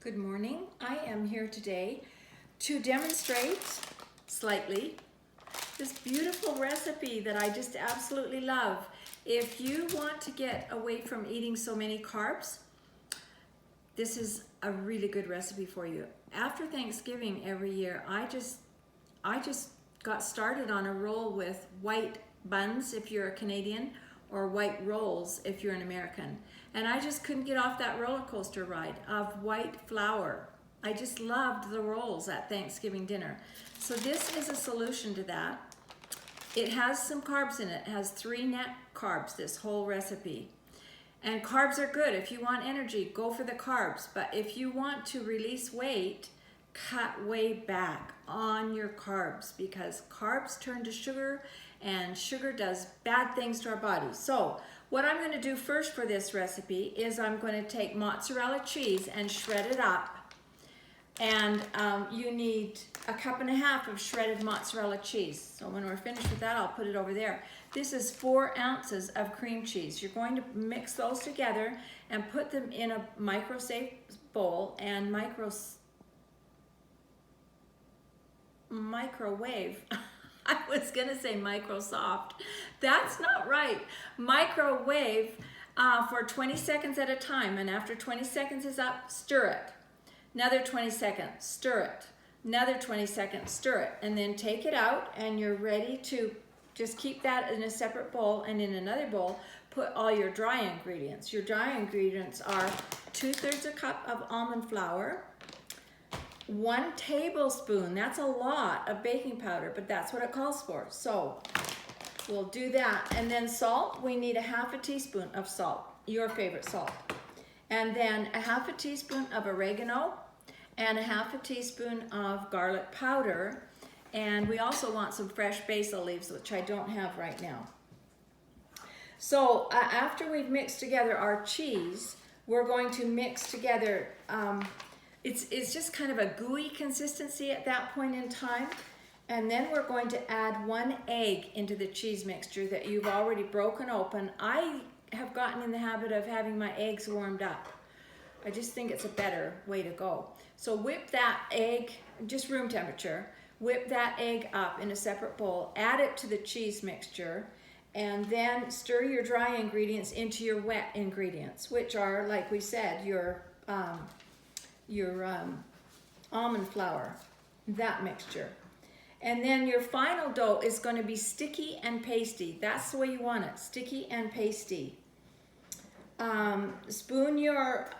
Good morning. I am here today to demonstrate slightly this beautiful recipe that I just absolutely love. If you want to get away from eating so many carbs, this is a really good recipe for you. After Thanksgiving every year, I just got started on a roll with white buns if you're a Canadian, or white rolls if you're an American. And I just couldn't get off that roller coaster ride of white flour. I just loved the rolls at Thanksgiving dinner. So this is a solution to that. It has some carbs in it. It has 3 net carbs, this whole recipe. And carbs are good. If you want energy, go for the carbs. But if you want to release weight, cut way back on your carbs, because carbs turn to sugar and sugar does bad things to our bodies. So what I'm going to do first for this recipe is I'm going to take mozzarella cheese and shred it up. And you need 1.5 cups of shredded mozzarella cheese. So when we're finished with that, I'll put it over there. This is 4 ounces of cream cheese. You're going to mix those together and put them in a microsafe bowl and microwave. I was gonna say Microsoft. That's not right. Microwave for 20 seconds at a time, and after 20 seconds is up, stir it. Another 20 seconds, stir it. Another 20 seconds, stir it, and then take it out, and you're ready to just keep that in a separate bowl, and in another bowl, put all your dry ingredients. Your dry ingredients are 2/3 cup of almond flour, 1 tablespoon, that's a lot of baking powder, but that's what it calls for. So we'll do that. And then salt, we need 1/2 teaspoon of salt, your favorite salt. And then 1/2 teaspoon of oregano and 1/2 teaspoon of garlic powder. And we also want some fresh basil leaves, which I don't have right now. So after we've mixed together our cheese, we're going to mix together it's just kind of a gooey consistency at that point in time. And then we're going to add 1 egg into the cheese mixture that you've already broken open. I have gotten in the habit of having my eggs warmed up. I just think it's a better way to go. So whip that egg, just room temperature, whip that egg up in a separate bowl, add it to the cheese mixture, and then stir your dry ingredients into your wet ingredients, which are, like we said, your almond flour, that mixture. And then your final dough is going to be sticky and pasty. That's the way you want it, sticky and pasty. Spoon your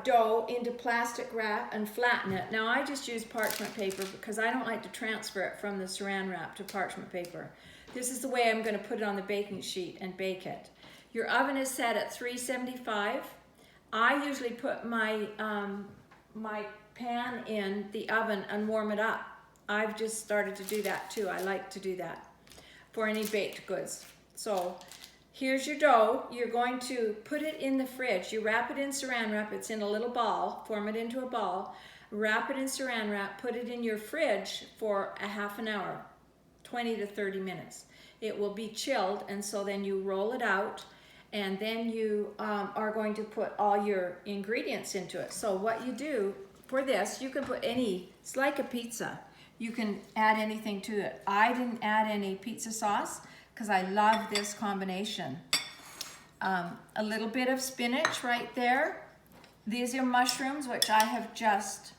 dough into plastic wrap and flatten it. Now I just use parchment paper because I don't like to transfer it from the saran wrap to parchment paper. This is the way I'm going to put it on the baking sheet and bake it. Your oven is set at 375. I usually put my pan in the oven and warm it up. I've just started to do that too. I like to do that for any baked goods. So here's your dough. You're going to put it in the fridge. You wrap it in saran wrap. It's in a little ball. Form it into a ball. Wrap it in saran wrap. Put it in your fridge for 1/2 hour, 20 to 30 minutes. It will be chilled, and so then you roll it out, and then you are going to put all your ingredients into it. So what you do for this, you can put it's like a pizza. You can add anything to it. I didn't add any pizza sauce because I love this combination. A little bit of spinach right there. These are mushrooms, which I have just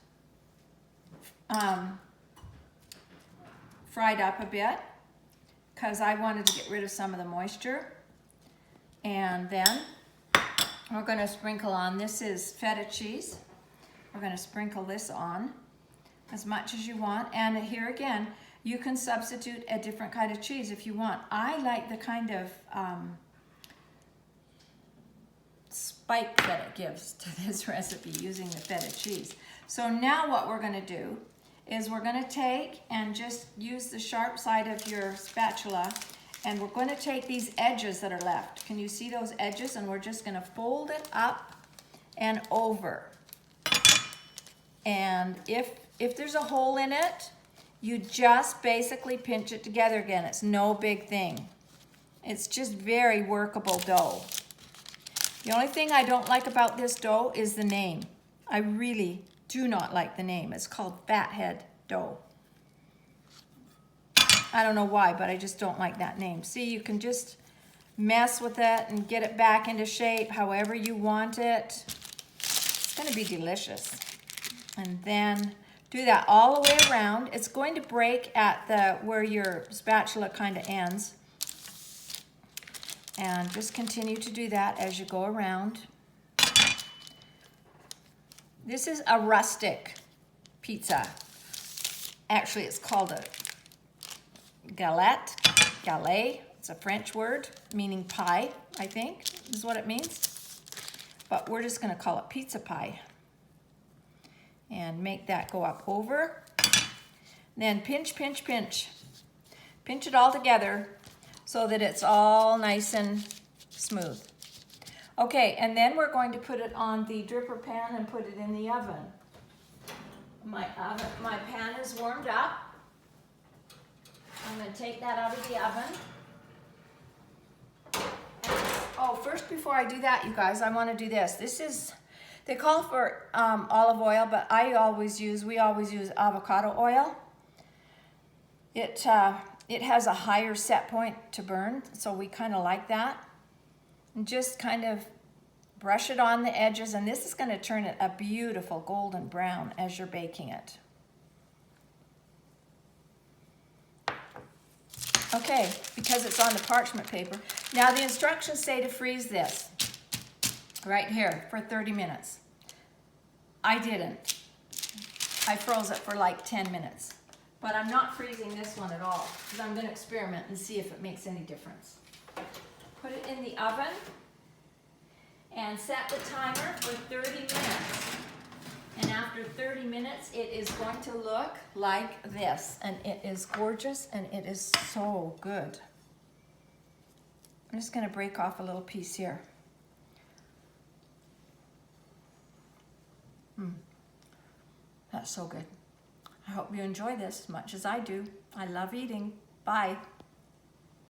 fried up a bit because I wanted to get rid of some of the moisture. And then we're going to sprinkle on, this is feta cheese. We're going to sprinkle this on as much as you want. And here again, you can substitute a different kind of cheese if you want. I like the kind of spike that it gives to this recipe using the feta cheese. So now what we're going to do is we're going to take and just use the sharp side of your spatula, and we're going to take these edges that are left. Can you see those edges? And we're just going to fold it up and over. And if there's a hole in it, you just basically pinch it together again. It's no big thing. It's just very workable dough. The only thing I don't like about this dough is the name. I really do not like the name. It's called Fathead dough. I don't know why, but I just don't like that name. See, you can just mess with it and get it back into shape however you want it. It's gonna be delicious. And then do that all the way around. It's going to break at where your spatula kind of ends. And just continue to do that as you go around. This is a rustic pizza. Actually, it's called a galette. It's a French word meaning pie, I think, is what it means. But we're just gonna call it pizza pie. And make that go up over. Then pinch, pinch, pinch. Pinch it all together so that it's all nice and smooth. Okay, and then we're going to put it on the dripper pan and put it in the oven. My pan is warmed up. I'm gonna take that out of the oven. Oh, first before I do that, you guys, I wanna do this. This is, they call for olive oil, but we always use avocado oil. It has a higher set point to burn, so we kind of like that. And just kind of brush it on the edges, and this is going to turn it a beautiful golden brown as you're baking it. Okay, because it's on the parchment paper. Now the instructions say to freeze this right here for 30 minutes. I didn't. I froze it for like 10 minutes. But I'm not freezing this one at all because I'm going to experiment and see if it makes any difference. Put it in the oven and set the timer for 30 minutes. And after 30 minutes, it is going to look like this. And it is gorgeous and it is so good. I'm just going to break off a little piece here. That's so good. I hope you enjoy this as much as I do. I love eating. Bye.